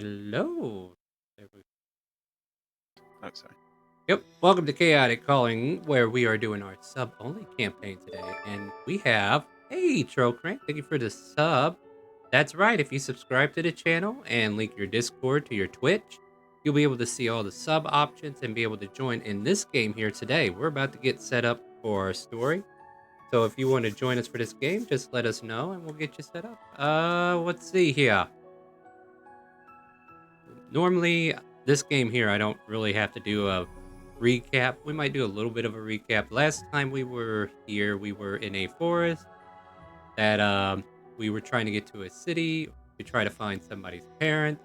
Hello. Oh, sorry. Yep. Welcome to Chaotic Calling, where we are doing our sub only campaign today. And we have, hey, Troll Crank, thank you for the sub. That's right. If you subscribe to the channel and link your Discord to your Twitch, you'll be able to see all the sub options and be able to join in this game here today. We're about to get set up for our story. So if you want to join us for this game, just let us know and we'll get you set up. Let's see here. Normally, this game here, I don't really have to do a recap. We might do a little bit of a recap. Last time we were here, we were in a forest that we were trying to get to a city to try to find somebody's parent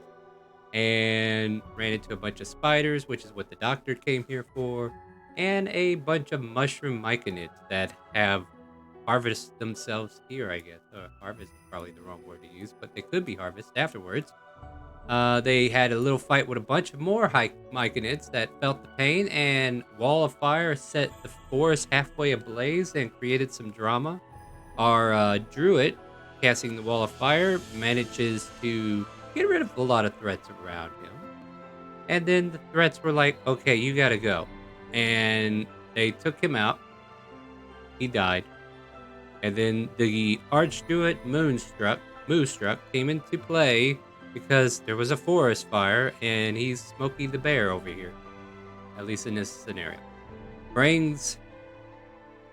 and ran into a bunch of spiders, which is what the doctor came here for, and a bunch of mushroom myconids that have harvested themselves here, I guess. Harvest is probably the wrong word to use, but they could be harvested afterwards. They had a little fight with a bunch of more myconids that felt the pain, and Wall of Fire set the forest halfway ablaze and created some drama. Our druid, casting the Wall of Fire, manages to get rid of a lot of threats around him. And then the threats were like, okay, you gotta go. And they took him out. He died. And then the Archdruid Moonstruck came into play because there was a forest fire and he's Smokey the Bear over here, at least in this scenario. Brings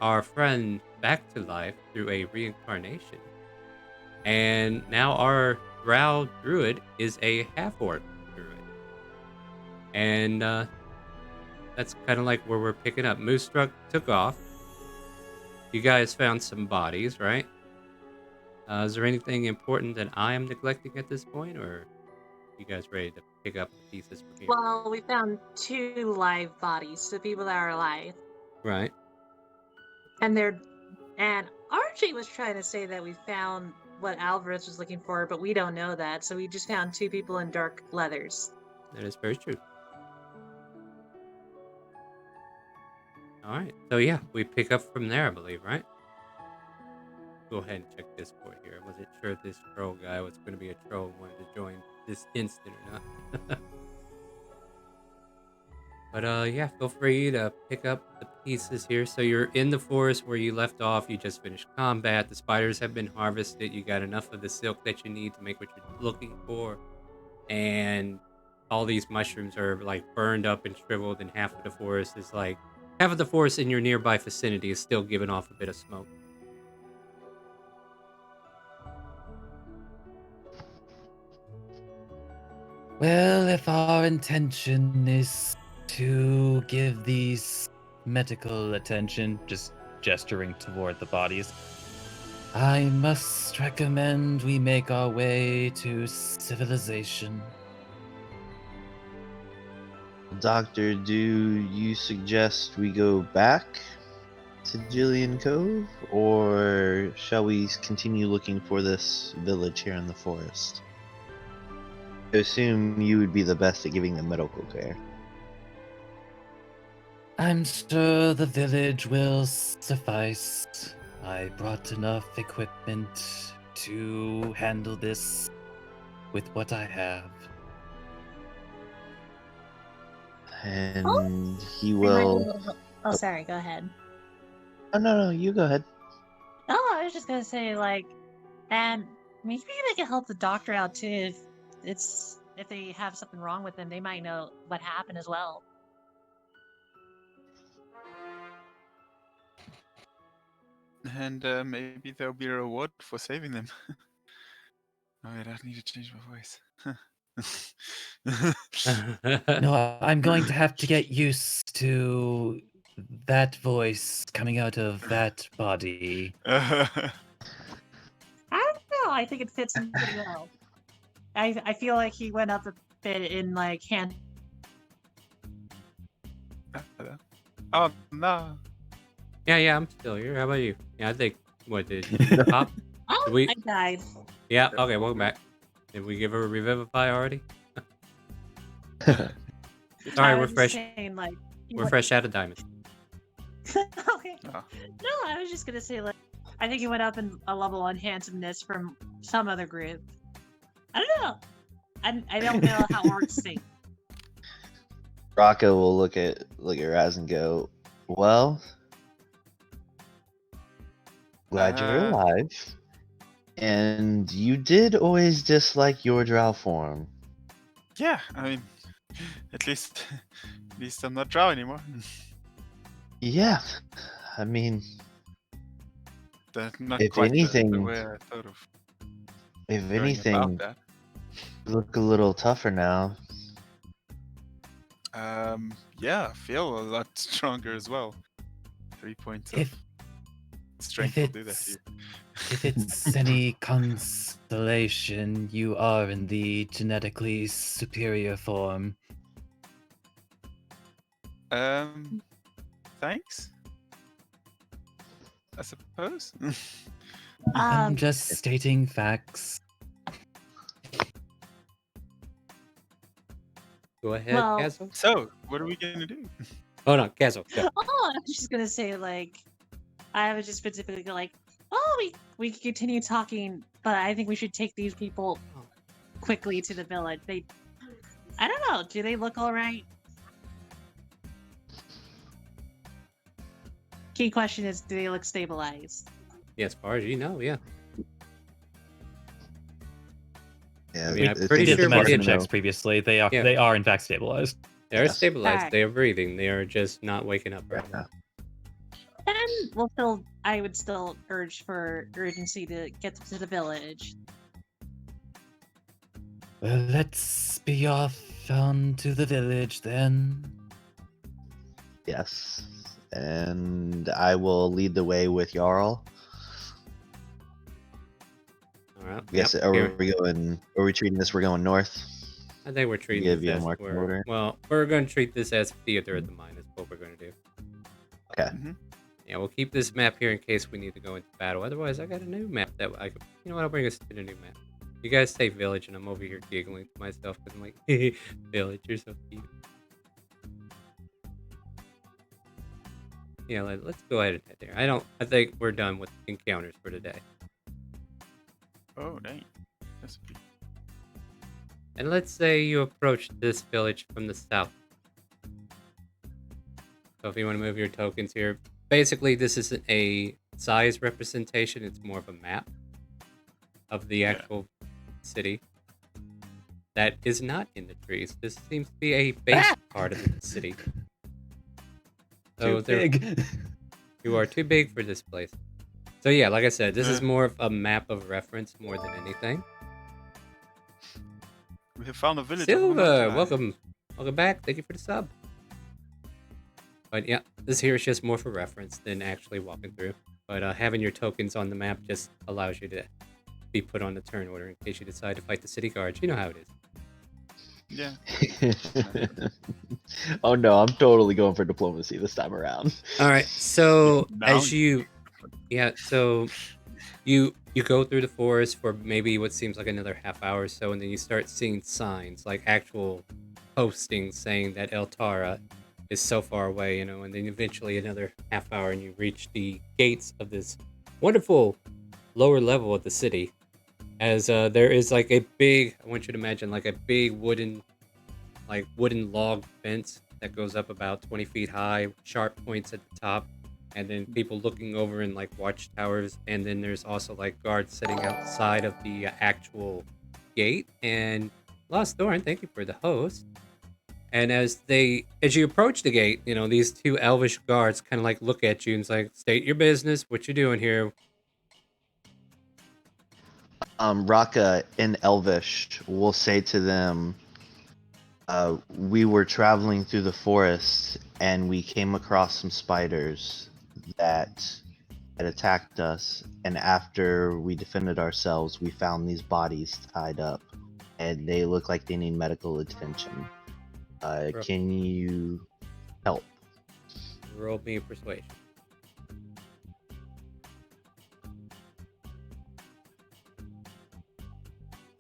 our friend back to life through a reincarnation. And now our Drow Druid is a half-orc druid. And that's kind of like where we're picking up. Moonstruck took off. You guys found some bodies, right? Is there anything important that I am neglecting at this point, or you guys ready to pick up the pieces from here? Well, we found two live bodies, so people that are alive, Right. and Archie was trying to say that we found what Alvarez was looking for, but we don't know that, so we just found two people in dark leathers. That is very true. All right. So yeah, we pick up from there, I believe, right? Go ahead and check Discord here. I wasn't sure if this troll guy was going to be a troll and wanted to join this instant or not. But yeah, feel free to pick up the pieces here. So you're in the forest where you left off. You just finished combat. The spiders have been harvested. You got enough of the silk that you need to make what you're looking for. And all these mushrooms are like burned up and shriveled, and half of the forest is like half of the forest in your nearby vicinity is still giving off a bit of smoke. Well, if our intention is to give these medical attention, just gesturing toward the bodies, I must recommend we make our way to civilization. Doctor, do you suggest we go back to Jillian Cove, or shall we continue looking for this village here in the forest? I assume you would be the best at giving them medical care. I'm sure the village will suffice. I brought enough equipment to handle this with what I have. And he We might be will... able to- Oh, sorry, go ahead. Oh, no, you go ahead. Oh, I was just gonna say, and maybe they can help the doctor out too. If they have something wrong with them, they might know what happened as well. And maybe there'll be a reward for saving them. Oh, wait, I need to change my voice. No, I'm going to have to get used to that voice coming out of that body. I don't know. I think it fits him pretty well. I feel like he went up a bit in hand. Oh, no. Yeah, I'm still here. How about you? Yeah, I think, what, did you pop? Oh, Did we- I died. Yeah, okay, welcome back. Did we give her a revivify already? Sorry, we're fresh. We're fresh out of diamond. Okay. Oh. No, I was just gonna say, I think he went up in a level on handsomeness from some other group. I don't know. I don't know how orcs think. Rocco will look at Raz and go, "Well, glad you're Uh, alive. And you did always dislike your drow form. Yeah, I mean, at least I'm not drow anymore. Yeah, I mean, That's not if quite the anything, way I thought of if going about anything, that. you look a little tougher now. Yeah, I feel a lot stronger as well. 3 points of If strength if will do that to it's you. if it's any consolation, you are in the genetically superior form. Thanks. I suppose. I'm Um, just stating facts. Go ahead, Well- Castle. So, what are we gonna do? Oh no, Castle. Go. oh, I was just gonna say like, I was just specifically like, oh, we can continue talking, but I think we should take these people quickly to the village. I don't know. Do they look all right? Key question is, do they look stabilized? Yeah, as far as you know, yeah. Yeah, I mean, I'm think pretty Did sure the we medicine did checks previously. They are Yeah. they are in fact stabilized. They are Yes. stabilized. Alright. They are breathing. They are just not waking up right Yeah. now. Then I would still urge for urgency to get to the village. Well, let's be off on to the village then. Yes. And I will lead the way with Jarl. All right. Yes, Yep, are here. we going? Are we treating this? We're going north. I think we're treating Give this you a as marching we're, order? well, we're going to treat this as theater at the mine. Is what we're going to do. Okay. Yeah, we'll keep this map here in case we need to go into battle. Otherwise, I got a new map that I could. You know what? I'll bring us to the new map. You guys say village, and I'm over here giggling to myself because I'm like, village, you're so cute. Yeah, let's go ahead and head there. I think we're done with encounters for today. Oh, dang. That's a big... And let's say you approach this village from the south. So if you want to move your tokens here, basically this isn't a size representation, it's more of a map of the actual city that is not in the trees. This seems to be a base part of the city. So Too big. you are too big for this place. So yeah, like I said, this is Yeah. more of a map of reference more than anything. We have found a village. Silva, welcome back. Thank you for the sub. But yeah, this here is just more for reference than actually walking through. But having your tokens on the map just allows you to be put on the turn order in case you decide to fight the city guards. You know how it is. Yeah. Oh no, I'm totally going for diplomacy this time around. All right, so Now as you go through the forest for maybe what seems like another half hour or so, and then you start seeing signs, like actual postings saying that El Tara is so far away, you know, and then eventually another half hour and you reach the gates of this wonderful lower level of the city. As there is like a big, I want you to imagine like a big wooden log fence that goes up about 20 feet high, sharp points at the top, and then people looking over in like watchtowers, and then there's also like guards sitting outside of the actual gate. And Lost Thorn, thank you for the host. And as you approach the gate, you know, these two elvish guards kind of like look at you and it's like, state your business, what you doing here? Raka in Elvish will say to them, we were traveling through the forest and we came across some spiders that had attacked us. And after we defended ourselves, we found these bodies tied up and they look like they need medical attention. Can you help? Roll me a persuasion.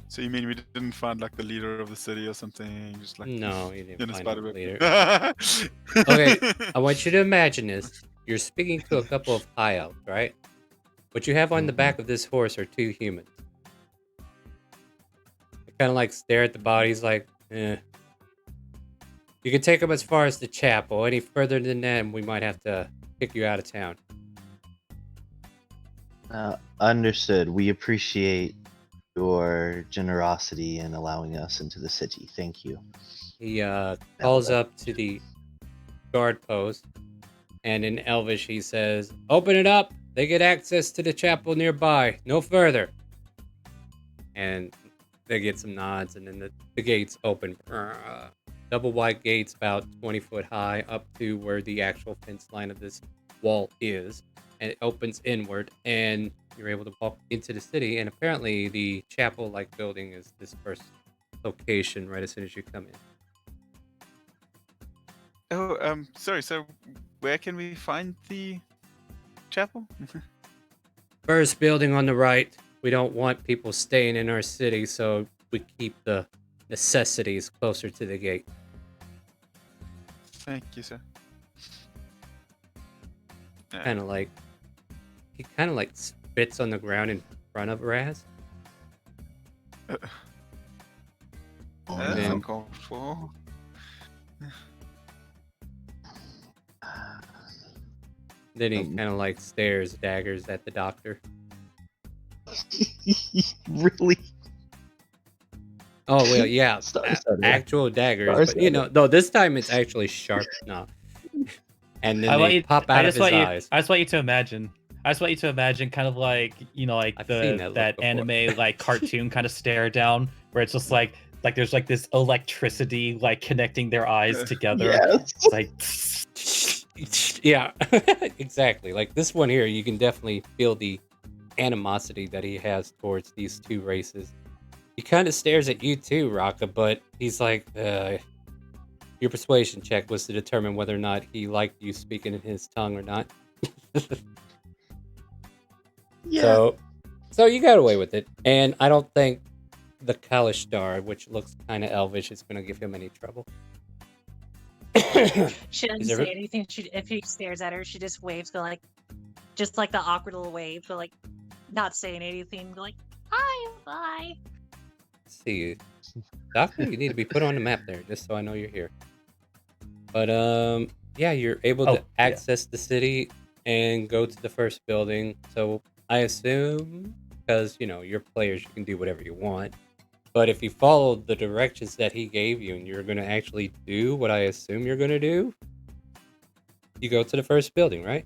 So you mean we didn't find like the leader of the city or something? Just like No, you in didn't a find spider a web. leader. Okay, I want you to imagine this. You're speaking to a couple of high elves, right? What you have on the back of this horse are two humans. kind of like stare at the bodies like, eh. You can take them as far as the chapel. Any further than that, we might have to kick you out of town. Understood. We appreciate your generosity in allowing us into the city. Thank you. He calls up to the guard post, and in Elvish he says, "Open it up. They get access to the chapel nearby. No further." And they get some nods, and then the gates open. Double wide gates, about 20 foot high, up to where the actual fence line of this wall is. And it opens inward, and you're able to walk into the city. And apparently the chapel-like building is this first location right as soon as you come in. Oh, sorry. So, where can we find the chapel? First building on the right. We don't want people staying in our city, so we keep the necessities closer to the gate. Thank you, sir. Kind of like he kind of like spits on the ground in front of Raz. That's then- uncalled for. Then he kind of like stares daggers at the doctor. Really? Oh well, yeah, actual daggers, but no, this time it's actually sharp enough. And then they pop out of his eyes. I just want you to imagine. I just want you to imagine, kind of like like I've seen that look before. anime like cartoon kind of stare down, where it's just like there's like this electricity like connecting their eyes together. Yes. It's like Yeah, exactly. Like this one here, you can definitely feel the animosity that he has towards these two races. He kind of stares at you too, Raka, but he's like, your persuasion check was to determine whether or not he liked you speaking in his tongue or not. Yeah. So you got away with it, and I don't think the Kalishtar, which looks kind of elvish, is going to give him any trouble. She doesn't say anything. If he stares at her, she just waves, go like, just like the awkward little wave, but like not saying anything, go like, hi, bye. Let's see, Doctor, you need to be put on the map there, just so I know you're here. But yeah, you're able to access the city and go to the first building. So I assume, because you're players, you can do whatever you want. But if you follow the directions that he gave you and you're going to actually do what I assume you're going to do, you go to the first building, right?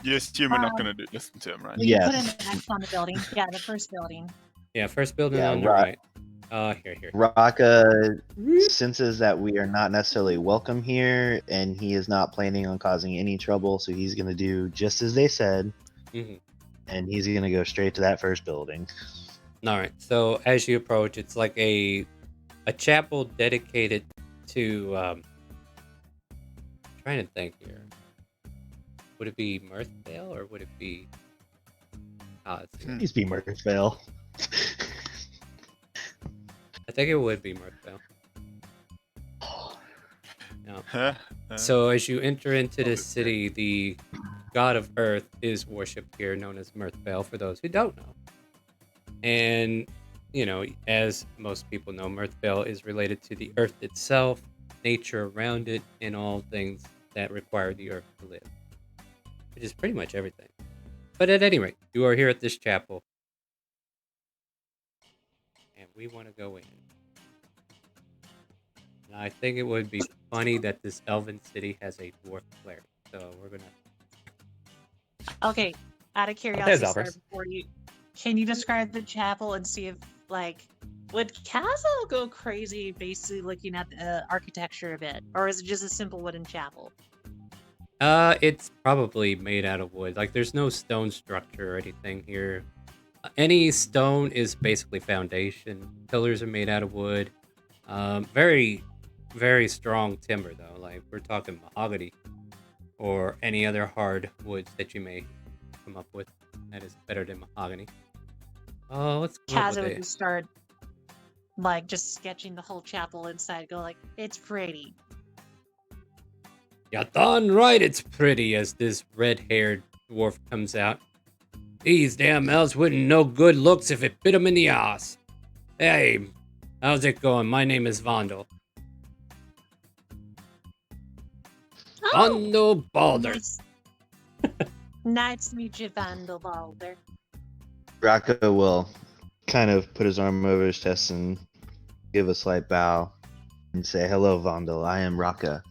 You assume we're not going to listen to him, right? You put Yes. an X on the building. Yeah, the first building. Yeah, first building Yeah, on the right. right. Here. Raka senses that we are not necessarily welcome here, and he is not planning on causing any trouble, so he's going to do just as they said, Mhm. and he's going to go straight to that first building. All right. So as you approach, it's like a chapel dedicated to. Trying to think here. Would it be Mirthvale or would it be? Let's see. Please be Mirthvale. I think it would be Mirthvale. No. Huh? So as you enter into the city, the god of Earth is worshipped here, known as Mirthvale, for those who don't know. And, as most people know, Mirthvale is related to the Earth itself, nature around it, and all things that require the Earth to live. Which is pretty much everything. But at any rate, you are here at this chapel. And we want to go in. And I think it would be funny that this elven city has a dwarf cleric. So we're going to... Okay, out of curiosity, sir, Alvarez. can you describe the chapel and see if, would Kazo go crazy basically looking at the architecture of it? Or is it just a simple wooden chapel? It's probably made out of wood. Like, there's no stone structure or anything here. Any stone is basically foundation. Pillars are made out of wood. Very, very strong timber, though. Like, we're talking mahogany or any other hard woods that you may come up with. That is better than mahogany. Oh, let's come up Kazo with would it. just start, just sketching the whole chapel inside, go like, it's pretty. You're darn right it's pretty, as this red-haired dwarf comes out. These damn elves wouldn't know good looks if it bit 'em in the ass. Hey, how's it going? My name is Vondel. Vondel Balder. Nice. Nice to meet you, Vandal Balder. Rocco will kind of put his arm over his chest and give a slight bow and say, "Hello, Vondel. I am Raka.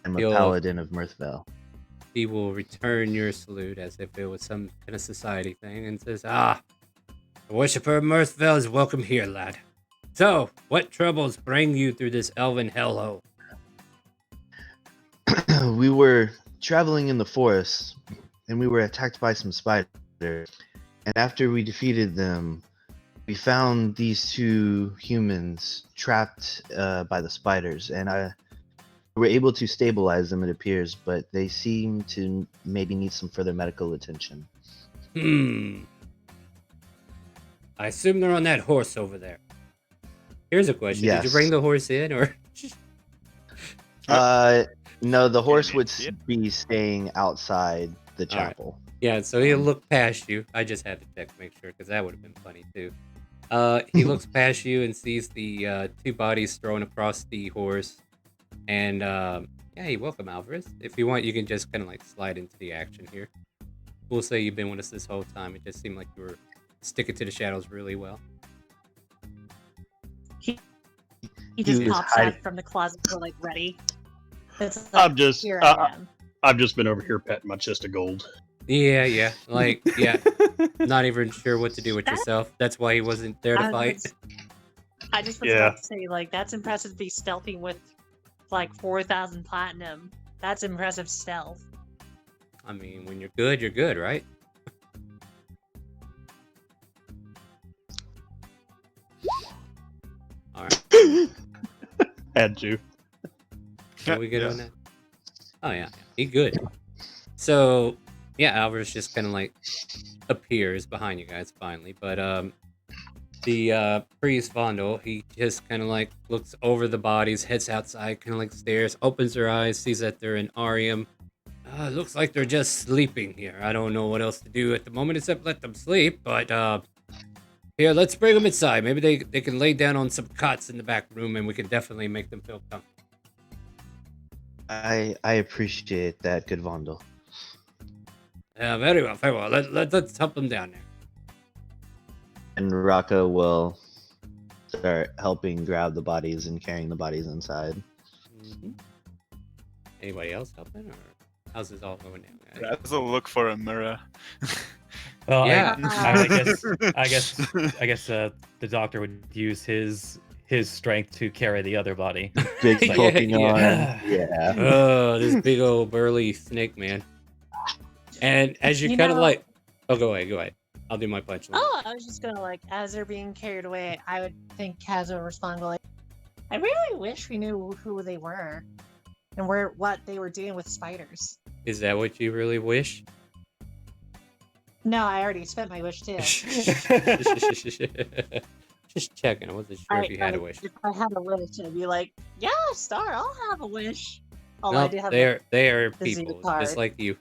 I'm a He'll- paladin of Mirthvale." He will return your salute as if it was some kind of society thing and says, "Ah, the worshipper of Mirthvale is welcome here, lad. So, what troubles bring you through this elven hellhole?" We were traveling in the forest, and we were attacked by some spiders. And after we defeated them, we found these two humans trapped by the spiders, and I were able to stabilize them, it appears, but they seem to maybe need some further medical attention. I assume they're on that horse over there. Here's a question. Did you Yes. bring the horse in, or? No, the horse would idiot. be staying outside the All right. chapel. Yeah, so he'll look past you. I just had to check to make sure, because that would have been funny, too. He looks past you and sees the two bodies thrown across the horse. And, hey, welcome, Alvarez. If you want, you can just kind of, like, slide into the action here. We'll say you've been with us this whole time. It just seemed like you were sticking to the shadows really well. He just was pops hiding. out from the closet, so like ready. It's like, I'm just, here I am. I've just been over here petting my chest of gold. Yeah. Like, yeah. Not even sure what to do with yourself. That's why he wasn't there to I fight. was- I just was Yeah. about to say, like, that's impressive to be stealthy with like 4,000 platinum. That's impressive stealth. I mean, when you're good, right? All right. Had to. Can we get Yeah. on that? Oh yeah, he good. So yeah, Alvarez just kind of like appears behind you guys finally, but the priest Vondel, he just kind of like looks over the bodies, heads outside, kind of like stares, opens their eyes, sees that they're in Arium. Looks like they're just sleeping here. I don't know what else to do at the moment except let them sleep, but here, let's bring them inside. Maybe they can lay down on some cots in the back room and we can definitely make them feel comfortable. I appreciate that, good Vondel. Yeah, very well, very well. Let's help them down there. And Rocco will start helping grab the bodies and carrying the bodies inside. Mm-hmm. Anybody else helping, or how's this all going down, guys? Let's look for a mirror. Well, Yeah. I guess the doctor would use his strength to carry the other body. Big Yeah, poking yeah. arm. Yeah. Oh, this big old burly snake man. And as you You kind of know- like, oh, go ahead. I'll do my punchline. Oh, I was just gonna like, as they're being carried away, I would think Kaz would respond like, I really wish we knew who they were and what they were doing with spiders. Is that what you really wish? No, I already spent my wish too. Just checking. I wasn't sure if you had a wish. If I had a wish, I'd be like, yeah, Star, I'll have a wish. Oh, I No, do have they are the Zeta people card. just like you.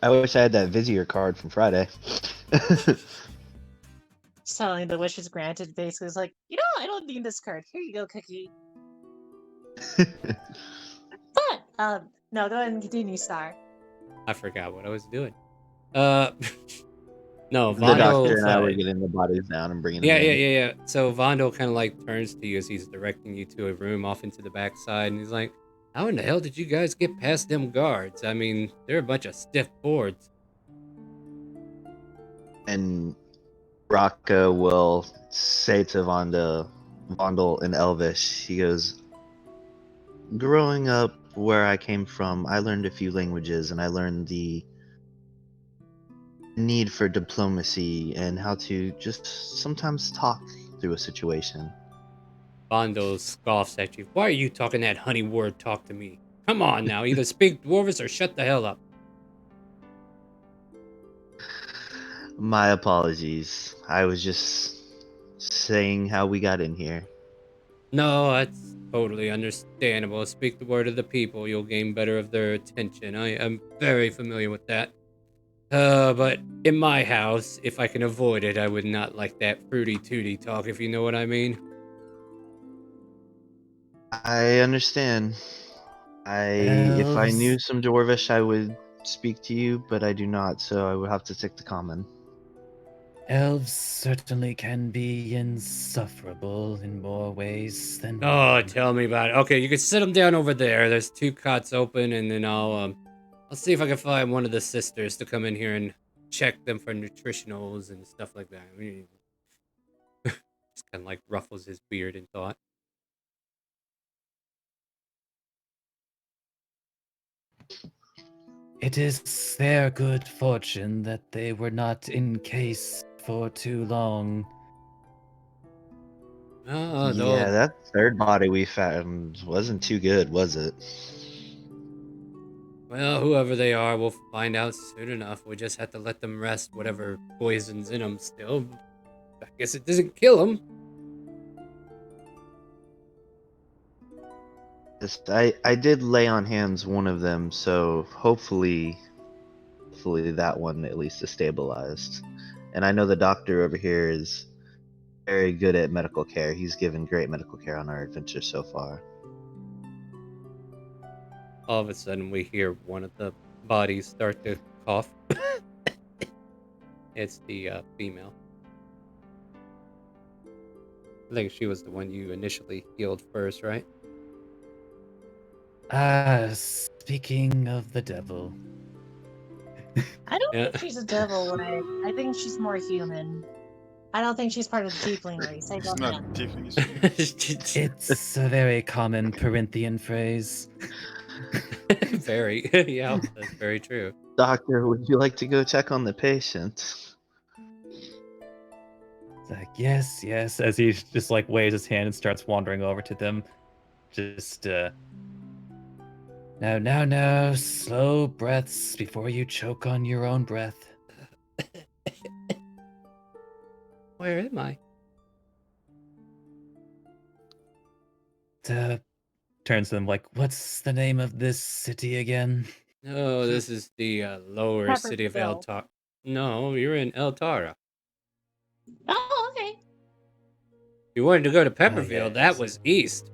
I wish I had that Vizier card from Friday. telling the wishes granted. Basically, it's like, I don't need this card. Here you go, Cookie. But no, go ahead and continue, Star. I forgot what I was doing. No, The doctor and I were Vondo. getting the bodies down and bringing them Yeah. in. So Vondo kind of like turns to you as he's directing you to a room off into the backside, and he's like, "How in the hell did you guys get past them guards? I mean, they're a bunch of stiff boards." And Rocco will say to Vondel in Elvish, he goes, growing up where I came from, I learned a few languages and I learned the need for diplomacy and how to just sometimes talk through a situation. Vondo scoffs at you. "Why are you talking that honey word talk to me? Come on now, either speak Dwarvish or shut the hell up." My apologies. I was just saying how we got in here. No, that's totally understandable. Speak the word of the people, you'll gain better of their attention. I am very familiar with that. But in my house, if I can avoid it, I would not like that fruity tooty talk, if you know what I mean. I understand. If I knew Elves, some Dwarvish, I would speak to you, but I do not, so I would have to stick to common. elves certainly can be insufferable in more ways than Oh, one. tell me about it. Okay, you can sit them down over there. There's 2 cots open, and then I'll see if I can find one of the sisters to come in here and check them for nutritionals and stuff like that. I mean, just kind of like ruffles his beard in thought. It is their good fortune that they were not encased for too long. Oh, Yeah, they'll that third body we found wasn't too good, was it? Well, whoever they are, we'll find out soon enough. We just have to let them rest whatever poison's in them still. I guess it doesn't kill them. I did lay on hands one of them, so hopefully that one at least is stabilized. And I know the doctor over here is very good at medical care. He's given great medical care on our adventure so far. All of a sudden, we hear one of the bodies start to cough. It's the female. I think she was the one you initially healed first, right? Speaking of the devil, I don't Yeah. think she's a devil, right? I think she's more human. I don't think she's part of the tiefling race. I It's don't not know. tiefling. it's a very common Perinthian phrase. Very, yeah, that's very true. Doctor, would you like to go check on the patient? It's like, yes, yes, as he just like waves his hand and starts wandering over to them. Just, no, slow breaths before you choke on your own breath. Where am I? Turns to them like, what's the name of this city again? No, this is the lower city of Pepperville. Eltar. No, you're in Eltara. Oh, okay. You wanted to go to Pepperville. That yes. was east.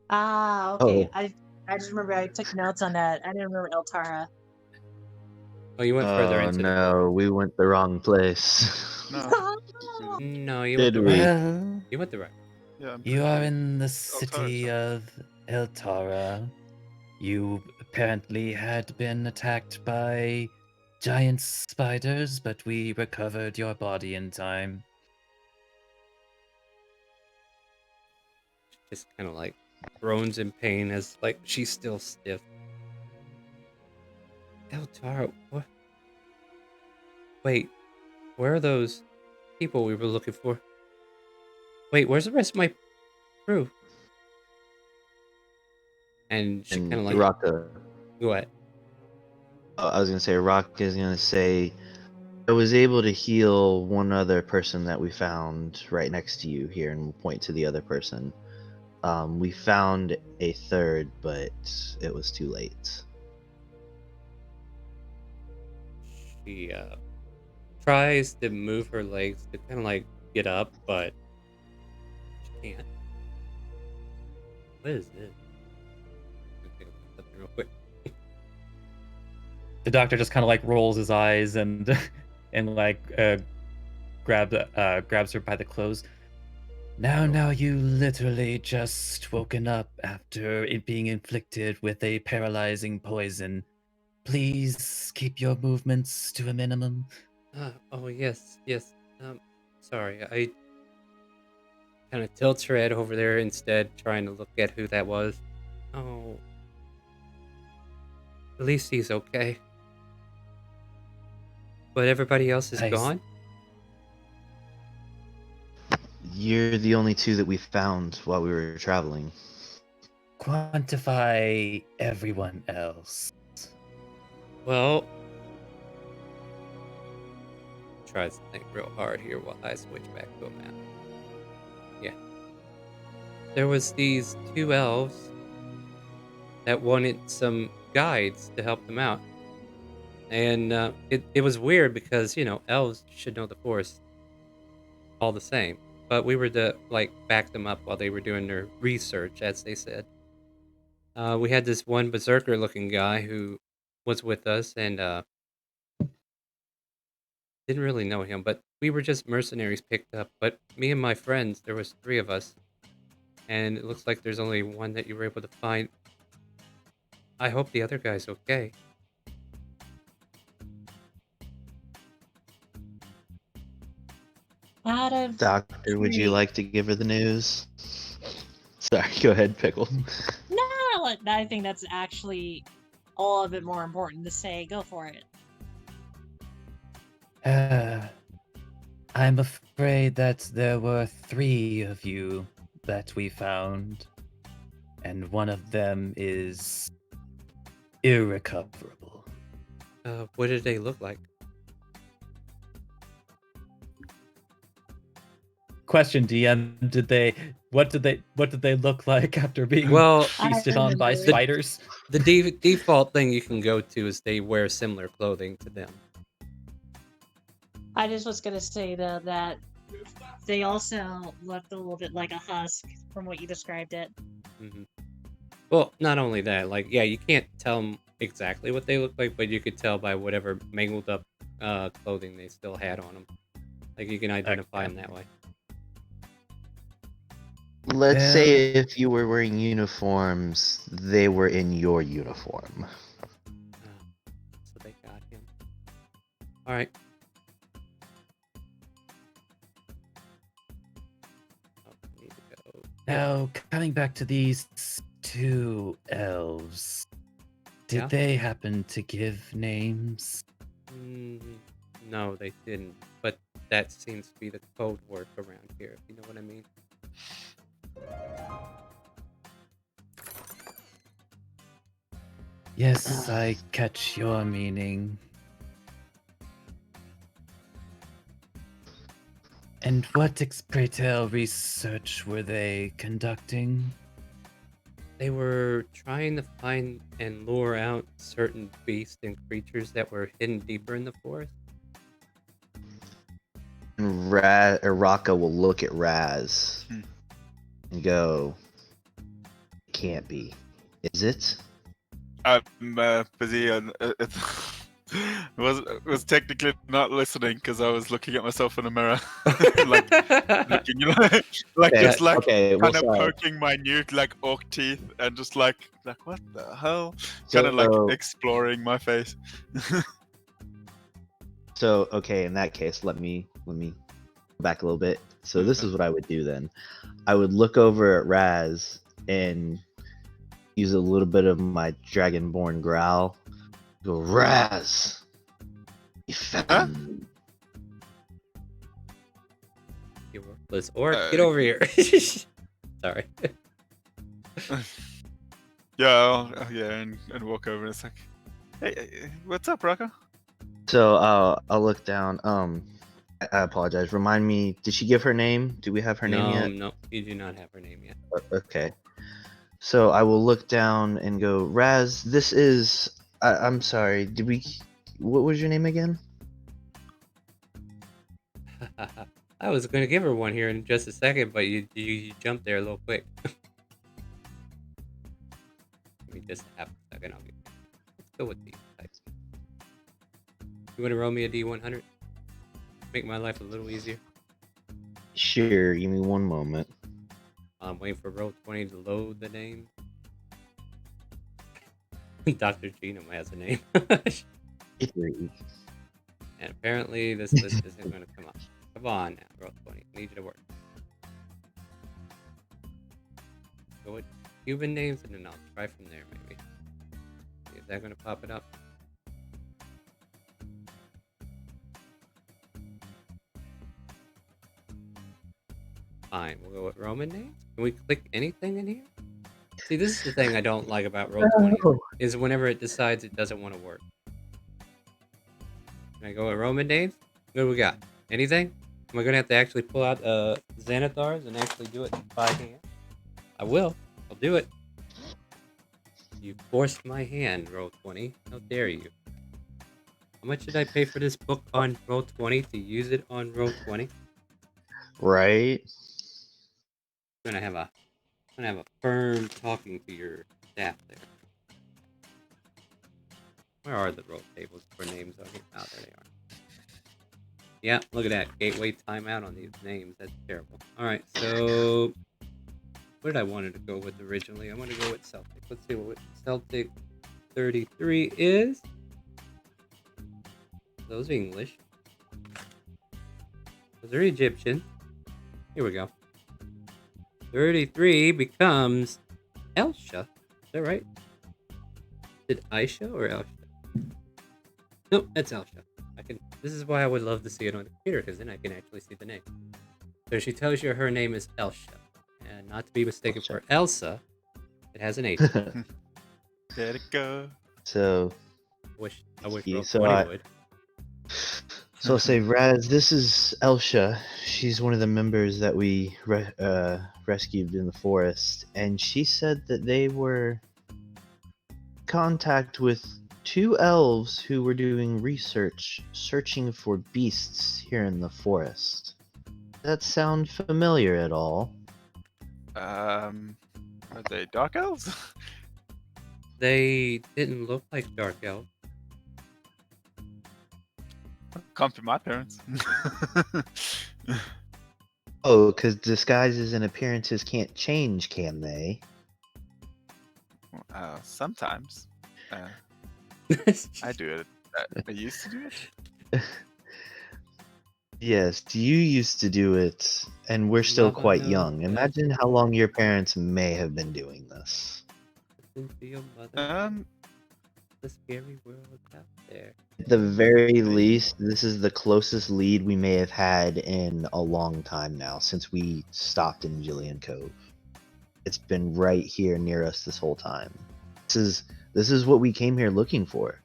Ah, okay. Oh. I just remember I took notes on that. I didn't remember Eltara. Oh, you went further Oh into the no, we went the wrong place. No. No, you Did went the we? right. Well, You went the right. Yeah, I'm you pretty are sure. in the Eltara, city of Eltara. You apparently had been attacked by giant spiders, but we recovered your body in time. Just kind of like groans in pain as like she's still stiff. Eltara, what? Wait, where are those people we were looking for? Wait, where's the rest of my crew? And she kind And of like, Raka, what? I was gonna say, Rock is gonna say, I was able to heal one other person that we found right next to you here, and we'll point to the other person. We found a third, but it was too late. She tries to move her legs to kind of like get up, but she can't. What is this? Let me take a look at something real quick. The doctor just kind of like rolls his eyes and like grabs her by the clothes. Now you literally just woken up after it being inflicted with a paralyzing poison. Please keep your movements to a minimum. Oh yes. Sorry, I kind of tilts her head over there instead, trying to look at who that was. Oh, at least he's okay. But everybody else is Nice. gone. You're the only two that we found while we were traveling. Quantify everyone else. Well, tries to think real hard here while I switch back to a map. Yeah. There was these 2 elves that wanted some guides to help them out. And it was weird because, elves should know the forest all the same. But we were to, back them up while they were doing their research, as they said. We had this one berserker-looking guy who was with us, and didn't really know him, but we were just mercenaries picked up. But me and my friends, there was 3 of us, and it looks like there's only one that you were able to find. I hope the other guy's okay. Out of Doctor, would you three- like to give her the news? Sorry, go ahead, Pickle. No, I think that's actually all of it more important to say. Go for it. I'm afraid that there were 3 of you that we found, and one of them is irrecoverable. What did they look like? Question, DM, what did they look like after being Well, feasted on by remember. spiders? the default thing you can go to is they wear similar clothing to them. I just was gonna say though that they also looked a little bit like a husk from what you described it. hmm Well, not only that, you can't tell 'em exactly what they look like, but you could tell by whatever mangled up clothing they still had on them. Like, you can identify them that way. Let's say if you were wearing uniforms, they were in your uniform. So they got him. All right. Oh, I need to go. Now, coming back to these 2 elves, did Yeah? they happen to give names? No, they didn't. But that seems to be the code word around here, if you know what I mean. Yes, I catch your meaning. And what pray tell research were they conducting? They were trying to find and lure out certain beasts and creatures that were hidden deeper in the forest. And Raka will look at Raz Hmm. and go, "It can't be. Is it?" I'm busy and was technically not listening because I was looking at myself in a mirror, like looking, like Okay, just like okay, well, kind of sorry. poking minute like orc teeth and just like what the hell, So- kind of like exploring my face. So, okay, in that case, let me go back a little bit. So this is what I would do then. I would look over at Raz and use a little bit of my dragonborn growl. Go, Raz! You found You worthless orc, Uh, get over here. Sorry. Yeah, and walk over and it's like, hey, what's up, Rocco? So I'll look down. I apologize. Remind me, did she give her name? Do we have her name yet? No, you do not have her name yet. Okay. So I will look down and go, Raz, this is. I'm sorry. Did we? What was your name again? I was going to give her one here in just a second, but you jumped there a little quick. Give me just half a second. Let's go with these types. You want to roll me a D100? Make my life a little easier. Sure. Give me one moment. I'm waiting for Roll20 to load the name. Dr. Genome has a name. Three. And apparently this list isn't going to come up. Come on now, Roll20. I need you to work. Go with human names and then I'll try from there maybe. See if that's going to pop it up. Fine, we'll go with Roman names. Can we click anything in here? See, this is the thing I don't like about Roll20 is whenever it decides it doesn't want to work. Can I go with Roman names? What do we got? Anything? Am I gonna have to actually pull out Xanathars and actually do it by hand? I will. I'll do it. You forced my hand, Roll20. How dare you? How much did I pay for this book on Roll20 to use it on Roll20? Right? I'm gonna have a firm talking to your staff there. Where are the roll tables for names on here? Oh, there they are. Yeah, look at that. Gateway timeout on these names. That's terrible. Alright, so what did I wanted to go with originally? I want to go with Celtic. Let's see what Celtic 33 is. Those are English. Those are Egyptian. Here we go. 33 becomes Elsha. Is that right? Did Aisha or Elsha? Nope, that's Elsha. This is why I would love to see it on the computer, because then I can actually see the name. So she tells you her name is Elsha. And not to be mistaken Elsha. for Elsa, it has an H. Let it go. So, I wish Yeah, Roll20 would. so I'll say, Raz, this is Elsha. She's one of the members that we rescued in the forest, and she said that they were in contact with 2 elves who were doing research, searching for beasts here in the forest. Does that sound familiar at all? Are they dark elves? They didn't look like dark elves. Can't be my parents. Oh, because disguises and appearances can't change, can they? Sometimes. I do it. I used to do it. Yes, you used to do it, and we're still Lava quite knows young. best. Imagine how long your parents may have been doing this. Listen to your mother. Um, The scary world out there. At the very least, this is the closest lead we may have had in a long time now, since we stopped in Jillian Cove. It's been right here near us this whole time. This is what we came here looking for.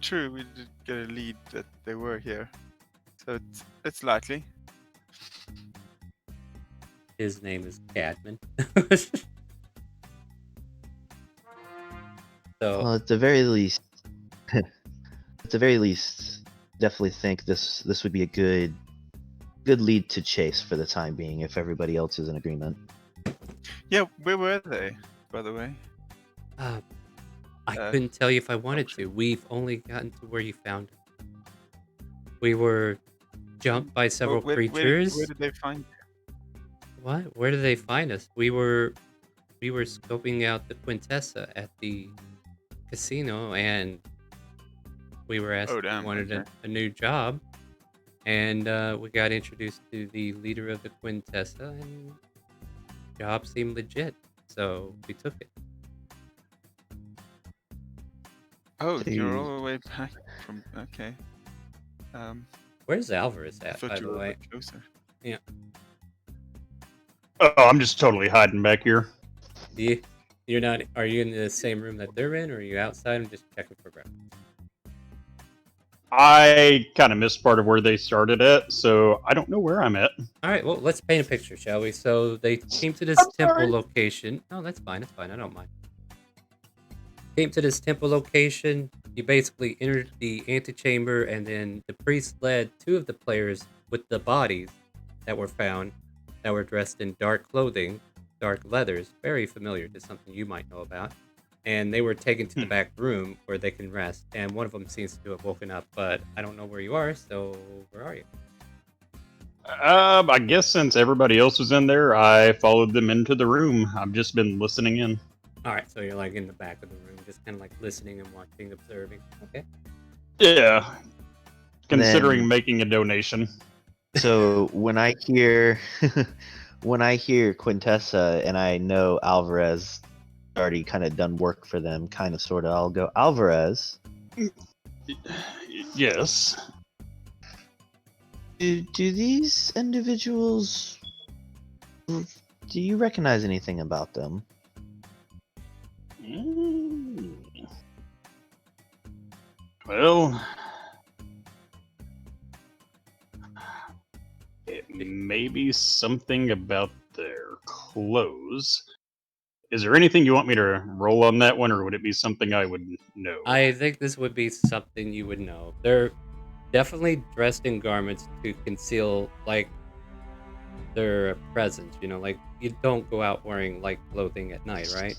true, we did get a lead that they were here, so it's likely. His name is Cadman. So Well, at the very least, definitely think this would be a good lead to chase for the time being, if everybody else is in agreement. Yeah, where were they, by the way? I Uh, couldn't tell you if I wanted to. We've only gotten to where you found it. We were jumped by several creatures. Where did they find? What? Where did they find us? We were scoping out the Quintessa at the casino, and we were asked Oh, if we damn, wanted okay. a new job, and we got introduced to the leader of the Quintessa, and the job seemed legit, so we took it. Oh, you're Hey. all the way back from. Okay. Where's Alvarez I at, thought by you the were a way? bit closer. Oh, I'm just totally hiding back here. You're not. Are you in the same room that they're in, or are you outside? I'm just checking for breakfast. I kind of missed part of where they started at, so I don't know where I'm at. All right. Well, let's paint a picture, shall we? So they came to this I'm temple sorry. location. No, that's fine. It's fine. I don't mind. Came to this temple location. You basically entered the antechamber, and then the priest led 2 of the players with the bodies that were found, that were dressed in dark clothing, dark leathers, very familiar to something you might know about. And they were taken to the back room where they can rest. And one of them seems to have woken up, but I don't know where you are. So where are you? I guess since everybody else was in there, I followed them into the room. I've just been listening in. All right. So you're like in the back of the room, just kind of like listening and watching, observing. Okay. Yeah. Considering Then- making a donation. So when I hear Quintessa and I know Alvarez already kind of done work for them, kind of sort of, I'll go, Alvarez, Yes. do these individuals, do you recognize anything about them? Mm. Well, it may be something about their clothes. Is there anything you want me to roll on that one, or would it be something I would know? I think this would be something you would know. They're definitely dressed in garments to conceal like their presence. You know, like you don't go out wearing light clothing at night, right?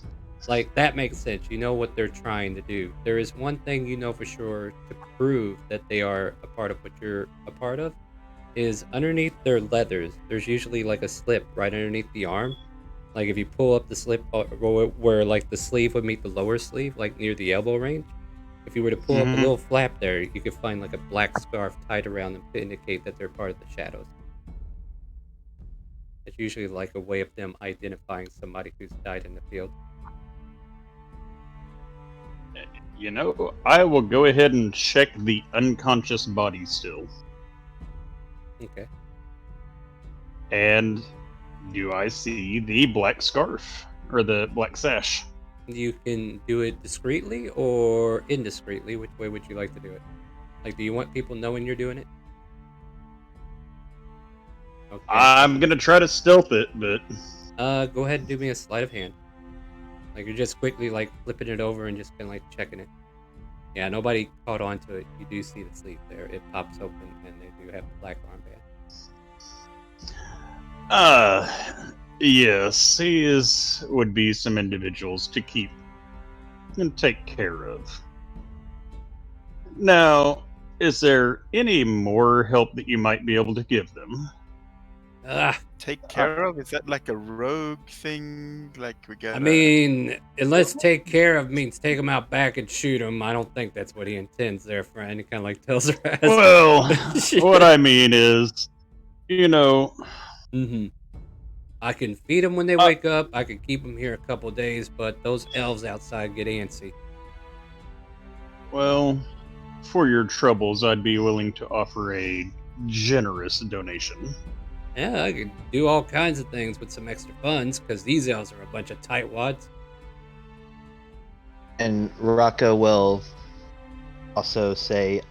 Like that makes sense. You know what they're trying to do. There is one thing you know for sure to prove that they are a part of what you're a part of is underneath their leathers. There's usually like a slip right underneath the arm. Like if you pull up the slip where like the sleeve would meet the lower sleeve, like near the elbow range. If you were to pull up a little flap there, you could find like a black scarf tied around them to indicate that they're part of the shadows. It's usually like a way of them identifying somebody who's died in the field. You know, I will go ahead and check the unconscious body still. Okay. And do I see the black scarf or the black sash? You can do it discreetly or indiscreetly. Which way would you like to do it? Like, do you want people knowing you're doing it? Okay. I'm gonna try to stealth it, but Go ahead and do me a sleight of hand. Like you're just quickly like flipping it over and just kind of like checking it. Yeah, nobody caught on to it. You do see the sleeve there. It pops open and they do have a black armband. yes, these would be some individuals to keep and take care of. Now, is there any more help that you might be able to give them? Take care of? Is that like a rogue thing? Like we got? I mean, unless take care of means take them out back and shoot them, I don't think that's what he intends there, friend. He kind of like tells her ass. Well, what I mean is, you know, I can feed them when they wake up. I can keep them here a couple days, but those elves outside get antsy. well, for your troubles, I'd be willing to offer a generous donation. Yeah, I could do all kinds of things with some extra funds, because these elves are a bunch of tightwads. And Raka will also say,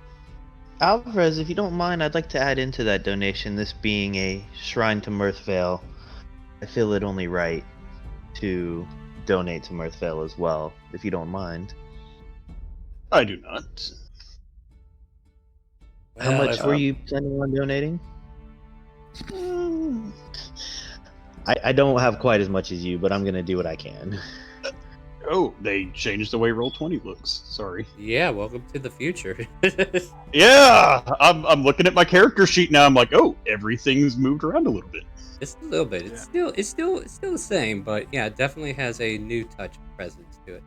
Alvarez, if you don't mind, I'd like to add into that donation, this being a shrine to Mirthvale. I feel it only right to donate to Mirthvale as well, if you don't mind. I do not. How Well, much if- were you planning on donating? I don't have quite as much as you, but I'm gonna do what I can. Oh, they changed the way Roll20 looks. Sorry. Yeah, welcome to the future. Yeah, I'm looking at my character sheet now. I'm like, oh, everything's moved around a little bit. Just a little bit. It's still the same, but yeah, it definitely has a new touch of presence to it.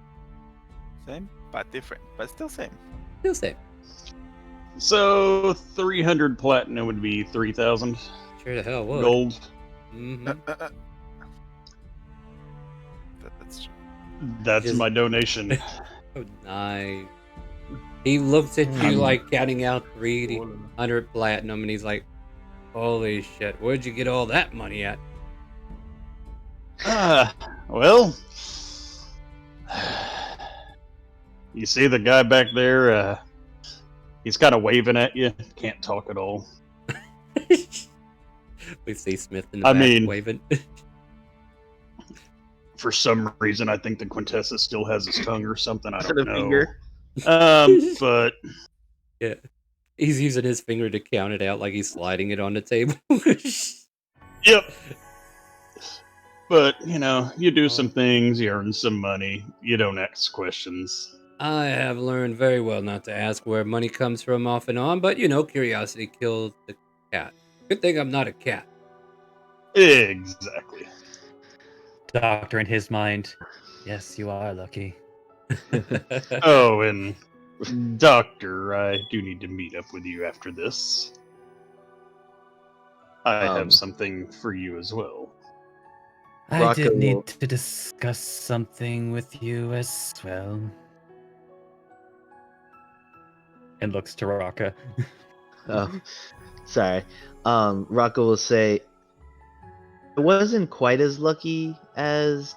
Same, but different, but still same. Still same. So 300 platinum would be 3,000 Sure the hell would. gold. hmm That's true. That's Just- my donation. Oh, nice. He looks at you like counting out 300 platinum, and he's like, "Holy shit! Where'd you get all that money at?" Well, you see the guy back there? He's kind of waving at you. Can't talk at all. We see Smith in the I back mean- waving. For some reason, I think the Quintessa still has his tongue or something. I Instead don't of know. finger. But Yeah, he's using his finger to count it out, like he's sliding it on the table. yep. But you know, you do some things, you earn some money. You don't ask questions. I have learned very well not to ask where money comes from off and on, but you know, curiosity killed the cat. Good thing I'm not a cat. Exactly. Doctor in his mind. Yes, you are lucky. Oh, and Doctor, I do need to meet up with you after this. I Um, have something for you as well. I Rocco did will- need to discuss something with you as well. And looks to Raka. Oh, sorry. Raka will say, I wasn't quite as lucky as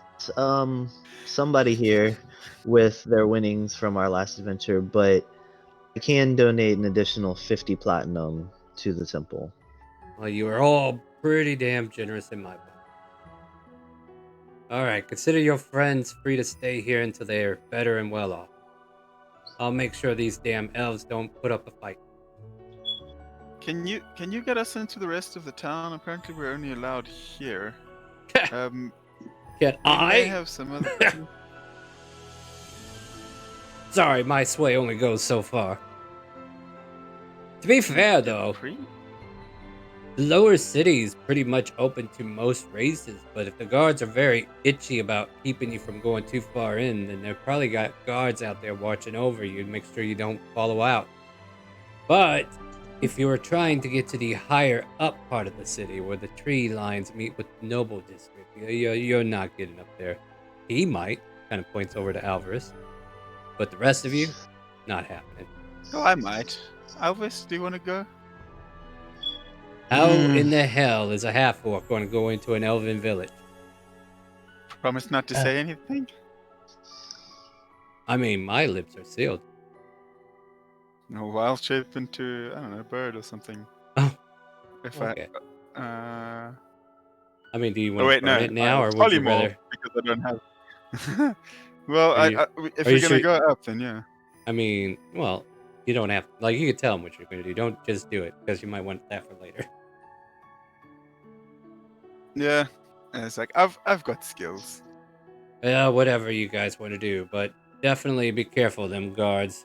somebody here with their winnings from our last adventure, but I can donate an additional 50 platinum to the temple. Well, you are all pretty damn generous in my book. All right, consider your friends free to stay here until they're better and well off. I'll make sure these damn elves don't put up a fight. Can you get us into the rest of the town? Apparently, we're only allowed here. Can We may I? have some other. Sorry, my sway only goes so far. To be fair, though, Free? the lower city is pretty much open to most races, but if the guards are very itchy about keeping you from going too far in, then they've probably got guards out there watching over you to make sure you don't follow out. But if you are trying to get to the higher up part of the city where the tree lines meet with the noble district, you're not getting up there. He might, kind of points over to Alvarez, but the rest of you, not happening. Oh, I might. Alvis, do you want to go? How in the hell is a half-orc going to go into an elven village? Promise not to say anything? I mean, my lips are sealed. No, wild shape into, I don't know, a bird or something. Oh, If okay. I I mean, do you oh want wait, to burn no. it now, or would you polymorph, rather? because I don't have. Well, Are you- if are you're you gonna sure- go up, then yeah. I mean, well, you don't have, like, you can tell them what you're going to do. Don't just do it, because you might want that for later. Yeah. And it's like I've got skills. Yeah, whatever you guys want to do, but definitely be careful of them guards.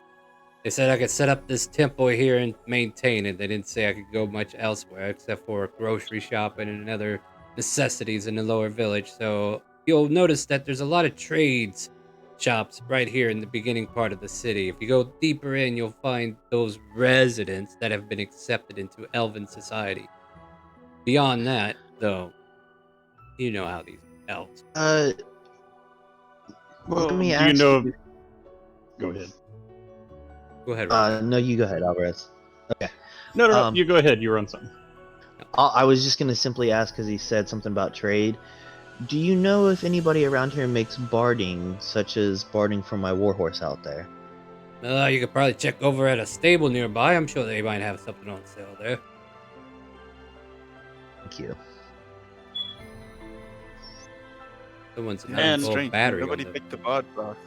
They said I could set up this temple here and maintain it. They didn't say I could go much elsewhere except for grocery shopping and other necessities in the lower village. So you'll notice that there's a lot of trades shops right here in the beginning part of the city. If you go deeper in, you'll find those residents that have been accepted into elven society. Beyond that, though, you know how these elves. Well, Let me do you ask know? you- Go ahead. Go ahead, Rob. no, you go ahead, Alvarez. No, Um, you go ahead. You were on something. I was just gonna simply ask because he said something about trade. Do you know if anybody around here makes barding, such as barding for my warhorse out there? You could probably check over at a stable nearby. I'm sure they might have something on sale there. Thank you. Someone's Yeah, And- it's full strange. battery. Nobody on them. picked the bard class.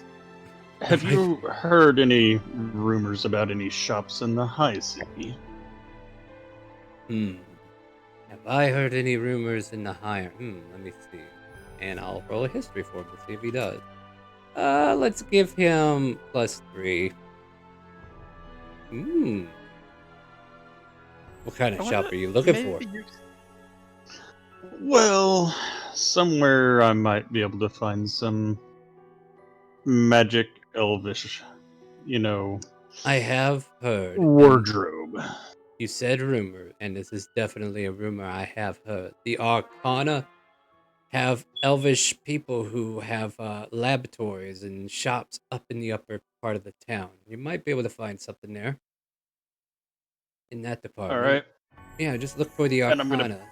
Have you heard any rumors about any shops in the high city? Have I heard any rumors in the higher? Let me see. And I'll roll a history for him to see if he does. Let's give him +3. What kind of I shop wonder- are you looking for? maybe you- Well, somewhere I might be able to find some magic elvish, I have heard. wardrobe. You said rumor, and this is definitely a rumor I have heard. The Arcana have elvish people who have laboratories and shops up in the upper part of the town. You might be able to find something there. In that All department. right, Yeah, just look for the And I'm Arcanas. gonna-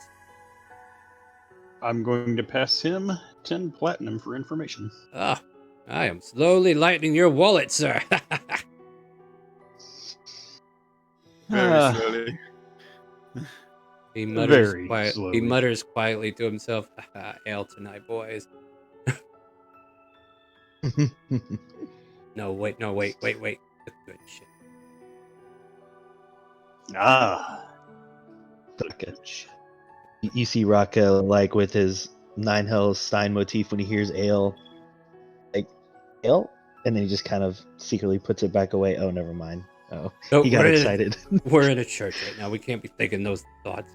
I'm going to pass him 10 platinum for information. Ah, I am slowly lightening your wallet, sir. Very Ah. slowly. He mutters, Very he slowly. mutters quietly to himself, ale tonight, boys. No, wait. The good shit. Ah, You see Rocco like with his Nine Hells Stein motif when he hears ale, like ale, and then he just kind of secretly puts it back away. Oh, never mind. Oh, No, he got we're in a- excited. We're in a church right now. We can't be thinking those thoughts.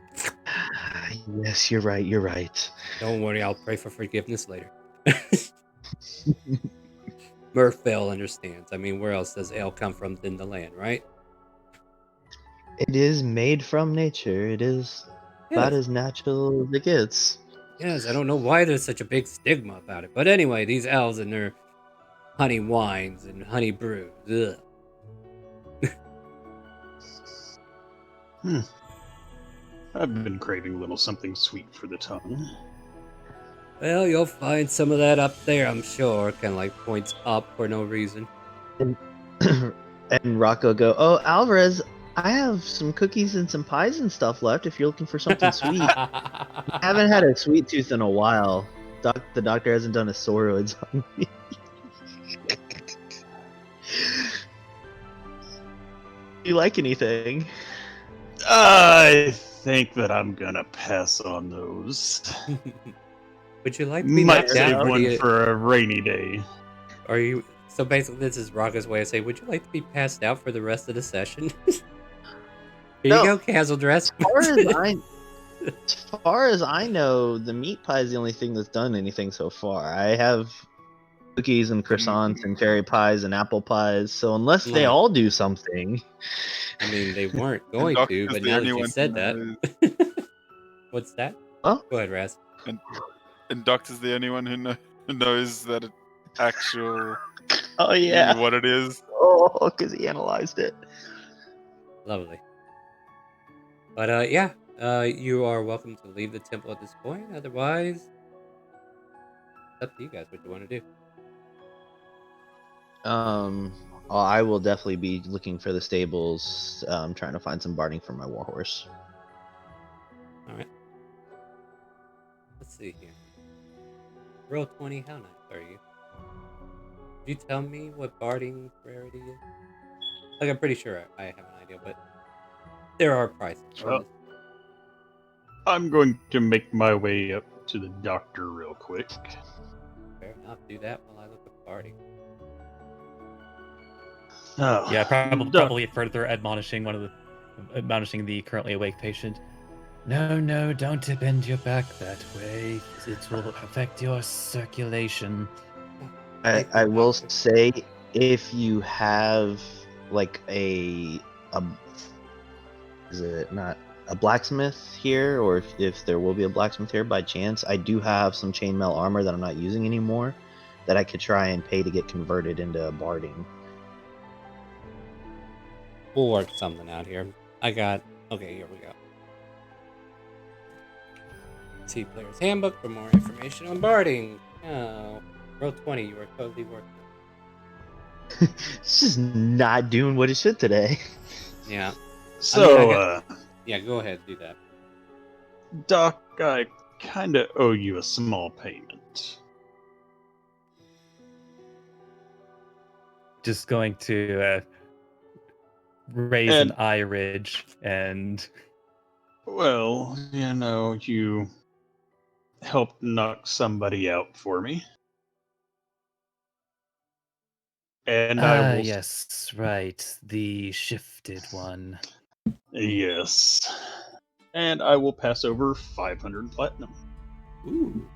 Yes, you're right. You're right. Don't worry, I'll pray for forgiveness later. Murphvale understands. I mean, where else does ale come from than the land, right? It is made from nature. It is about Yes. as natural as it gets. Yes, I don't know why there's such a big stigma about it. But anyway, these elves and their honey wines and honey brews. Ugh. I've been craving a little something sweet for the tongue. Well, you'll find some of that up there, I'm sure. Kind of like points up for no reason. And Rocco go, "Oh, Alvarez, I have some cookies and some pies and stuff left if you're looking for something sweet. I haven't had a sweet tooth in a while." The doctor hasn't done a steroids on me. You like anything? I think that I'm gonna pass on those. Would you like to be Might knocked save out for one the? for a rainy day. Are you? So basically, this is Rocco's way of saying, would you like to be passed out for the rest of the session? Here No. you go, Castle Dress. As far as I know, the meat pie is the only thing that's done anything so far. I have cookies and croissants and cherry pies and apple pies. So unless they Right. all do something, I mean, they weren't And going Doc to, is but the now only that you one said who that, what's that? Huh? Go ahead, Raz. And Doctor's the only one who knows that it actual oh yeah, what it is. oh, because he analyzed it. Lovely. But yeah, you are welcome to leave the temple at this point. Otherwise, it's up to you guys what you want to do. Well, I will definitely be looking for the stables, trying to find some barding for my warhorse. All right. Let's see here. Roll 20. How nice are you? Could you tell me what barding rarity is? Like, I'm pretty sure I have an idea, but there are prices. for Well, this. I'm going to make my way up to the doctor real quick. Fair enough. Do that while I look at barding. Oh, Yeah, Doc- probably further admonishing the currently awake patient. No, don't bend your back that way. It will affect your circulation. Thank I you, will doctor. say, if you have like is it not a blacksmith here, or if there will be a blacksmith here by chance, I do have some chainmail armor that I'm not using anymore that I could try and pay to get converted into barding. We'll work something out here. Okay, here we go. See Player's Handbook for more information on barding. Oh, roll 20. You are totally worth it. It's just not doing what it should today. Yeah. So, Yeah, go ahead. Do that. Doc, I kind of owe you a small payment. Just going to raise And- an eye ridge and Well, you helped knock somebody out for me. And I will. yes, right, the shifted one. Yes. And I will pass over 500 platinum. Ooh.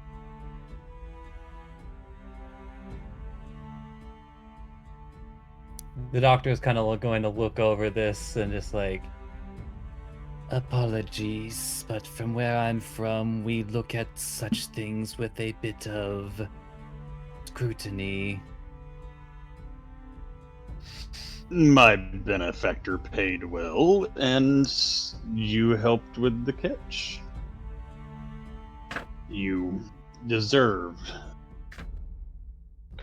The doctor is kind of going to look over this and just like, apologies, but from where I'm from, we look at such things with a bit of scrutiny. My benefactor paid well, and you helped with the catch. You deserved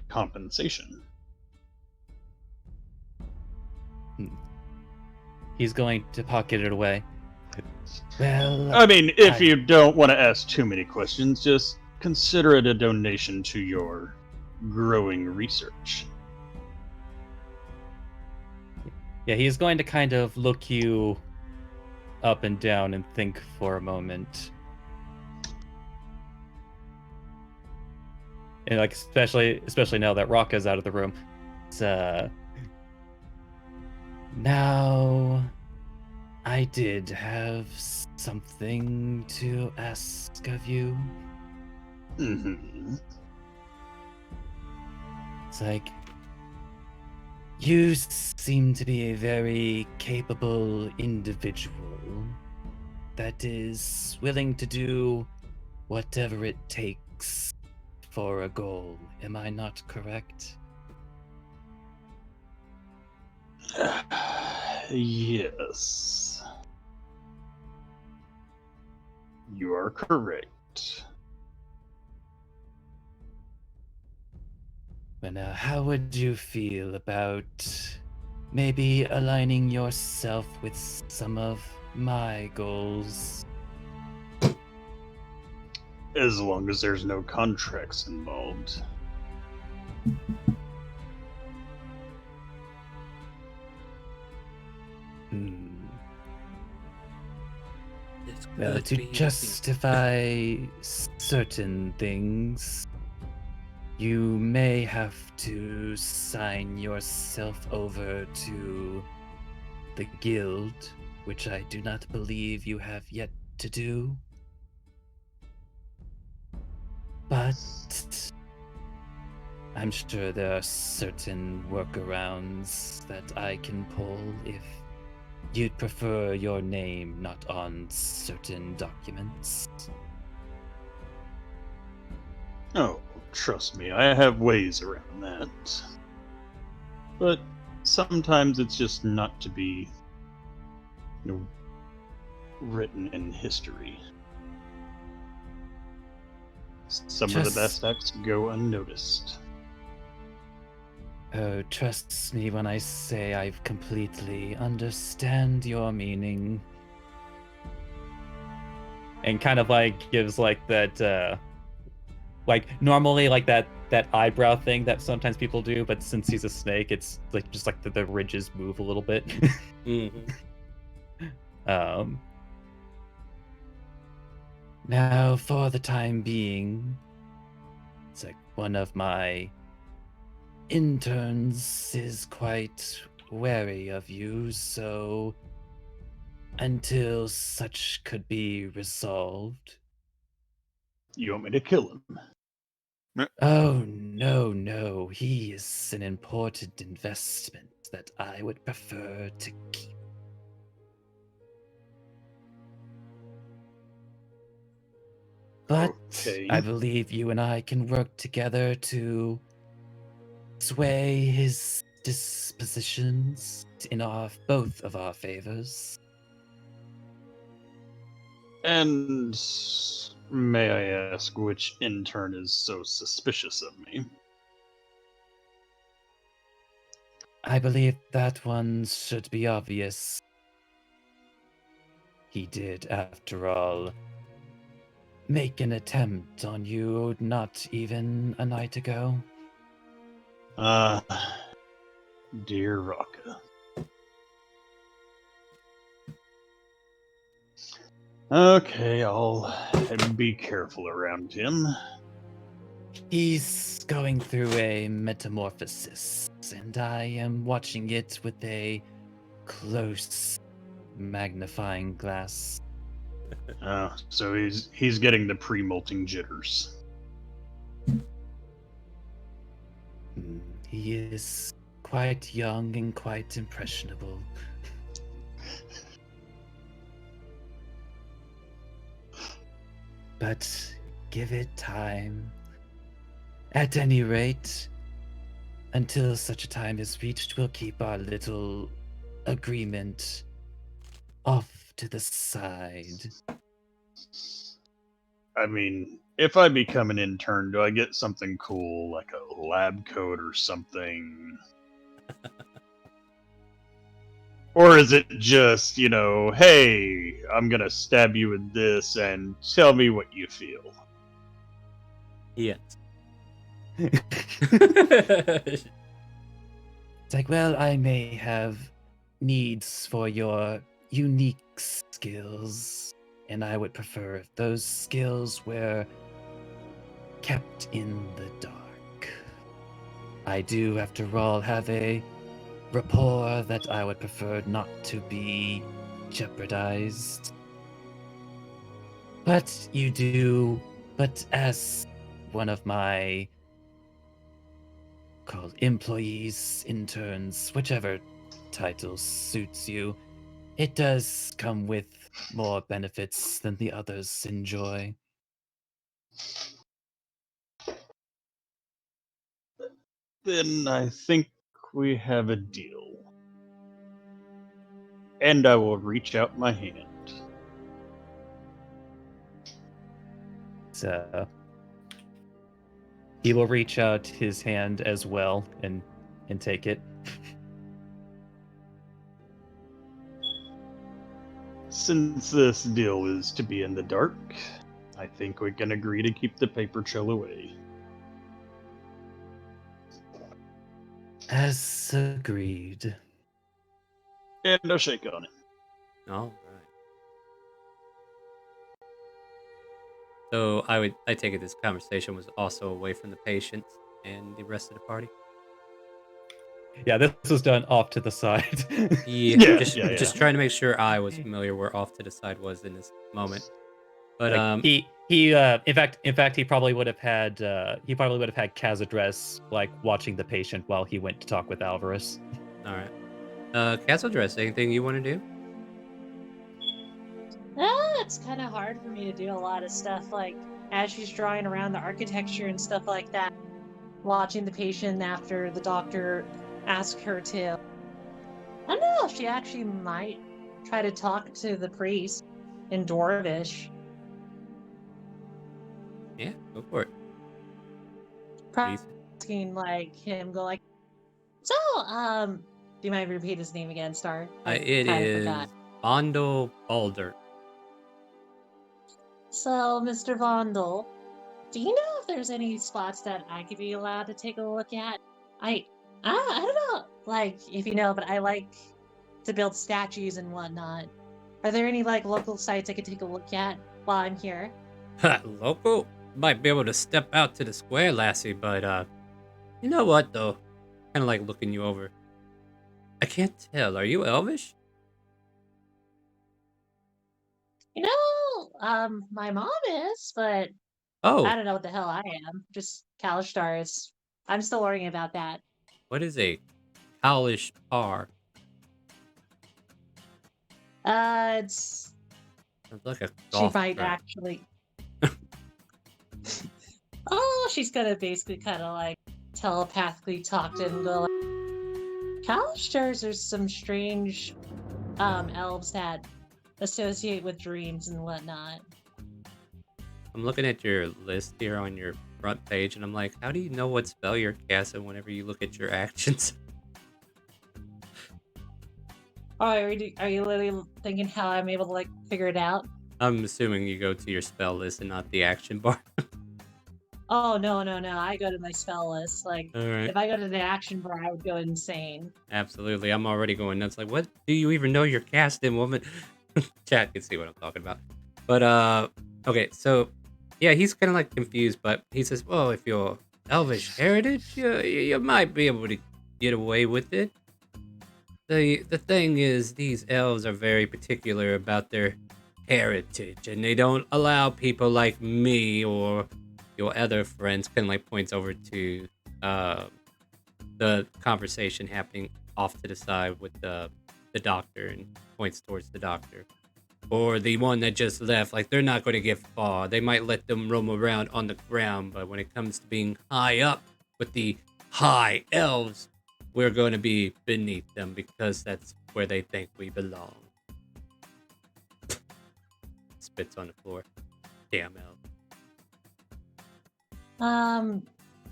compensation. He's going to pocket it away. Well, I mean, if I- you don't want to ask too many questions, just consider it a donation to your growing research. yeah, he's going to kind of look you up and down and think for a moment. And like especially now that Rocca's out of the room. It's, now I did have something to ask of you. Mm-hmm. It's like you seem to be a very capable individual that is willing to do whatever it takes for a goal. Am I not correct? Yes. You are correct. But now, how would you feel about maybe aligning yourself with some of my goals? As long as there's no contracts involved. Hmm. This Well, could to be the justify certain things, you may have to sign yourself over to the guild, which I do not believe you have yet to do. But I'm sure there are certain workarounds that I can pull if you'd prefer your name not on certain documents. Oh, trust me, I have ways around that. But sometimes it's just not to be, written in history. Some of the best acts go unnoticed. Oh, trust me when I say I completely understand your meaning. And kind of like gives like that, like normally like that eyebrow thing that sometimes people do, but since he's a snake, it's like just like the ridges move a little bit. Mhm. Now, for the time being, it's like one of my interns is quite wary of you, so until such could be resolved. You want me to kill him? Oh, no, he is an important investment that I would prefer to keep. But Okay. I believe you and I can work together to sway his dispositions in both of our favors. And may I ask which intern is so suspicious of me? I believe that one should be obvious. He did, after all, make an attempt on you not even a night ago. Ah, dear Raka. Okay, I'll be careful around him. He's going through a metamorphosis, and I am watching it with a close magnifying glass. So he's getting the pre-molting jitters. He is quite young and quite impressionable. But give it time. At any rate, until such a time is reached, we'll keep our little agreement off to the side. I mean, if I become an intern, do I get something cool like a lab coat or something? Or is it just, hey, I'm gonna stab you with this and tell me what you feel? Yes. It's like, well, I may have needs for your unique skills, and I would prefer if those skills were kept in the dark. I do, after all, have a rapport that I would prefer not to be jeopardized. But you do, but as one of my called employees, interns, whichever title suits you, it does come with more benefits than the others enjoy. Then I think we have a deal. And I will reach out my hand. So he will reach out his hand as well and take it. Since this deal is to be in the dark, I think we can agree to keep the paper trail away. As agreed. And a shake on it. All right. So I take it this conversation was also away from the patients and the rest of the party. Yeah, this was done off to the side. Yeah, Yeah, just trying to make sure I was familiar where off to the side was in this moment. But Like, he in fact he probably would have had Kaz address like watching the patient while he went to talk with Alvarez. all right. Castle dress. Anything you want to do? It's kind of hard for me to do a lot of stuff, like as she's drawing around the architecture and stuff like that, watching the patient after the doctor asked her to. I don't know if she actually might try to talk to the priest in Dwarvish. Yeah, go for it. Probably Please. asking like him, go like, so, do you mind repeat his name again, Star? It kinda is forgot. Bondo Balder. So, Mr. Vondel, do you know if there's any spots that I could be allowed to take a look at? I don't know, like, if you know, but I like to build statues and whatnot. Are there any, like, local sites I could take a look at while I'm here? Local might be able to step out to the square, lassie, but you know what though? Kind of like looking you over. I can't tell. Are you Elvish? You know, my mom is, but I Oh, don't know what the hell I am. Just Kalishtar is. I'm still worrying about that. what is a Kalish par? It's Sounds like a she golf might cart. actually. Oh, she's gonna basically kind of like telepathically talk to him and go like, Kalistars are some strange elves that associate with dreams and whatnot. I'm looking at your list here on your front page, and I'm like, how do you know what spell you're casting whenever you look at your actions? Oh, are you literally thinking how I'm able to like figure it out? I'm assuming you go to your spell list and not the action bar. Oh no. I go to my spell list. Like All right. if I go to the action bar, I would go insane. Absolutely. I'm already going nuts. Like, what do you even know you're casting, woman? Chat can see what I'm talking about. But, okay, so, yeah, he's kind of like confused, but he says, well, if you're Elvish heritage, you might be able to get away with it. The thing is, these elves are very particular about their heritage, and they don't allow people like me or your other friends, kind of like points over to, the conversation happening off to the side with the doctor and points towards the doctor. Or the one that just left, like they're not going to get far. They might let them roam around on the ground, but when it comes to being high up with the high elves, we're going to be beneath them because that's where they think we belong. Spits on the floor. Damn elf.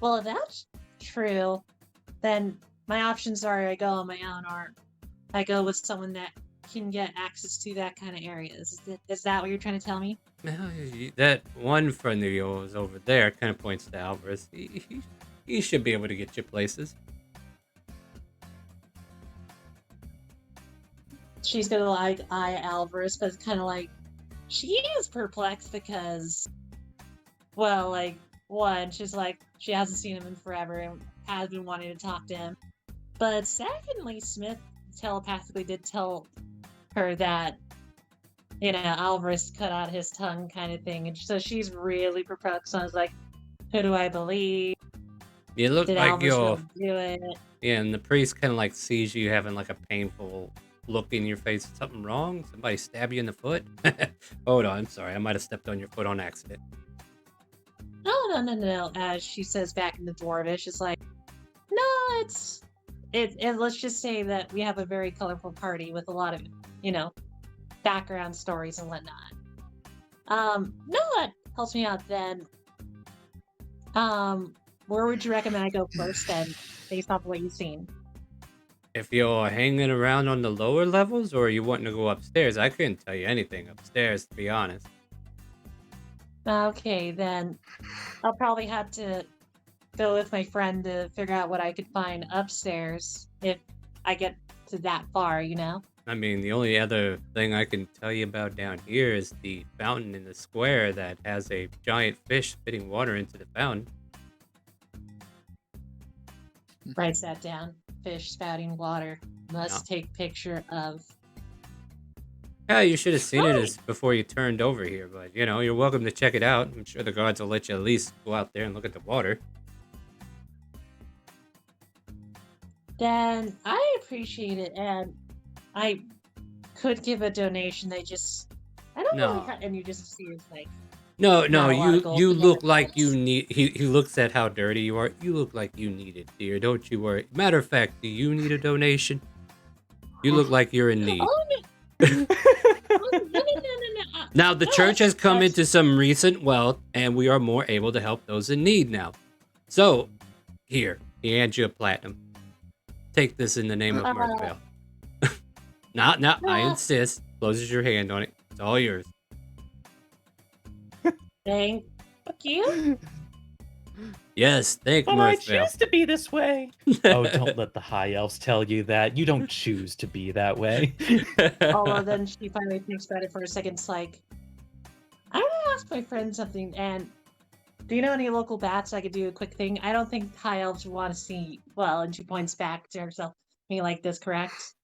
Well, if that's true, then my options are I go on my own or I go with someone that can get access to that kind of areas. Is that what you're trying to tell me? That one friend of yours over there kind of points to Alvarez. He should be able to get you places. She's gonna like eye Alvarez, but it's kind of like she is perplexed because, well, like one, she's like she hasn't seen him in forever and has been wanting to talk to him. But secondly, Smith telepathically did tell her that, you know, Alvarez cut out his tongue kind of thing. And so she's really perplexed. So I was like, who do I believe? You look Did like Alvarez you're... really do it? Yeah, and the priest kind of like sees you having like a painful look in your face. Something wrong? Somebody stab you in the foot? Hold on, I'm sorry. I might have stepped on your foot on accident. No. As she says back in the Dwarvish, it's like, no, let's just say that we have a very colorful party with a lot of, you know, background stories and whatnot. No, that helps me out then. Where would you recommend I go first then, based off what you've seen? If you're hanging around on the lower levels or you wanting to go upstairs, I couldn't tell you anything upstairs, to be honest. Okay, then I'll probably have to go with my friend to figure out what I could find upstairs if I get to that far, you know? I mean, the only other thing I can tell you about down here is the fountain in the square that has a giant fish spitting water into the fountain. Writes that down. Fish spouting water. Must take picture of. Yeah, you should have seen it Right. as before you turned over here, but you know, you're welcome to check it out. I'm sure the guards will let you at least go out there and look at the water. Then I appreciate it, and I could give a donation. I don't No. know. And you just see his like. No, Not a lot of you gold you to look get like you across. need. He looks at how dirty you are. You look like you need it, dear. Don't you worry. Matter of fact, do you need a donation? You look like you're in need. Oh no! Oh, no! Now, the No, church has come that's- into some recent wealth, and we are more able to help those in need now. So, here, he hands you a platinum. Take this in the name of Mirthvale. Now, I insist. Closes your hand on it. It's all yours. Thank you. Yes, thank But I Mirthvale. choose to be this way. Oh, don't let the high elves tell you that. You don't choose to be that way. Although then she finally thinks about it for a second. It's like, I want to ask my friend something. And do you know any local bats I could do a quick thing? I don't think high elves would want to see. Well, and she points back to herself. Me like this, correct?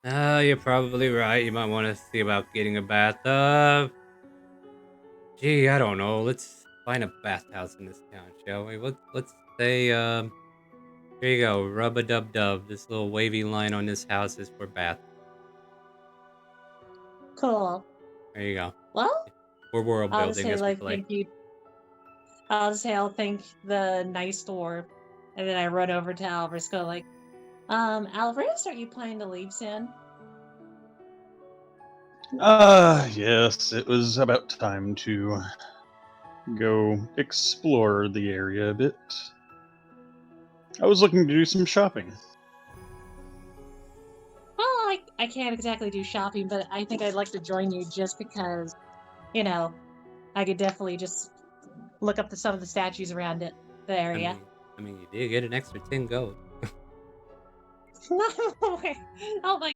You're probably right. You might want to see about getting a bathtub. Gee, I don't know. Let's find a bathhouse in this town, shall we? Let's say, here you go. Rub-a-dub-dub. This little wavy line on this house is for bath. Cool. There you go. Well, We're world I'll just building say as we like play. thank you. I'll just say I'll thank the nice dwarf, and then I run over to Alvarez. Go like, Alvarez, are you planning to leave soon? Yes, it was about time to go explore the area a bit. I was looking to do some shopping. Well, I can't exactly do shopping, but I think I'd like to join you just because, you know, I could definitely just look up some of the statues around the area. I mean, you did get an extra 10 gold. Oh my